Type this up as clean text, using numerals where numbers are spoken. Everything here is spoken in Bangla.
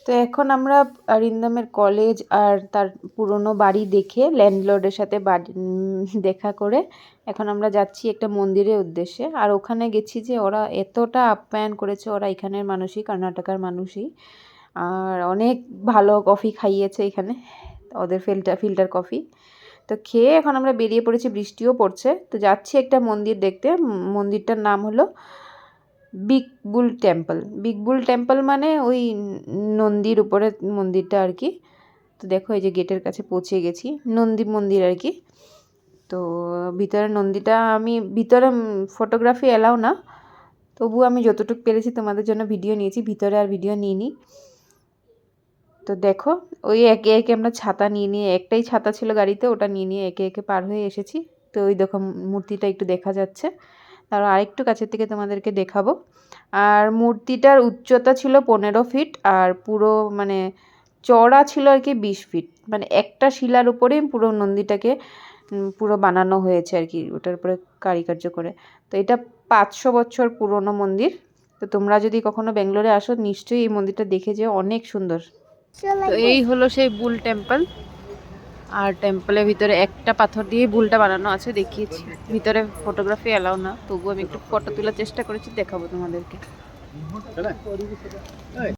তো এখন আমরা অরিন্দমের কলেজ আর তার পুরনো বাড়ি দেখে ল্যান্ডলর্ডের সাথে দেখা করে এখন আমরা যাচ্ছি একটা মন্দিরের উদ্দেশ্যে। আর ওখানে গেছি যে ওরা এতটা আপ্যায়ন করেছে, ওরা এখানের মানুষই, কর্ণাটকার মানুষই। আর অনেক ভালো কফি খাইয়েছে এখানে, ওদের ফিল্টার কফি। তো খেয়ে এখন আমরা বেরিয়ে পড়েছি, বৃষ্টিও পড়ছে। তো যাচ্ছি একটা মন্দির দেখতে। মন্দিরটার নাম হলো বিগ বুল টেম্পল। বিগ বুল টেম্পল মানে ওই নন্দীর উপরে মন্দিরটা আর কি। তো দেখো এই যে গেটের কাছে পৌঁছে গেছি, নন্দী মন্দির আর কি। তো ভিতরে নন্দীটা, আমি ভিতরে ফটোগ্রাফি এলাও না, তবু আমি যতটুকু পেরেছি তোমাদের জন্য ভিডিও নিয়েছি, ভিতরে আর ভিডিও নিইনি। তো দেখো ওই একে একে আমরা ছাতা নিয়ে একটাই ছাতা ছিল গাড়িতে, ওটা নিয়ে একে একে পার হয়ে এসেছি। তো ওই দেখো মূর্তিটা একটু দেখা যাচ্ছে, তার আরেকটু কাছের থেকে তোমাদেরকে দেখাবো। আর মূর্তিটার উচ্চতা ছিল 15 ফিট, আর পুরো মানে চওড়া ছিল আর কি 20 ফিট। মানে একটা শিলার উপরেই পুরো নন্দীটাকে পুরো বানানো হয়েছে আর কি, ওটার উপরে কারুকার্য করে। তো এটা 500 বছর পুরনো মন্দির। তো তোমরা যদি কখনো ব্যাঙ্গালোরে আসো নিশ্চয়ই এই মন্দিরটা দেখে যেও, অনেক সুন্দর। তো এই হলো সেই বুল টেম্পল। আর টেম্পলের ভিতরে একটা পাথর দিয়ে বুলটা বানানো আছে, দেখিয়েছি। ভিতরে ফটোগ্রাফি এলাও না, তবুও আমি একটু ফটো তোলার চেষ্টা করেছি, দেখাবো তোমাদেরকে।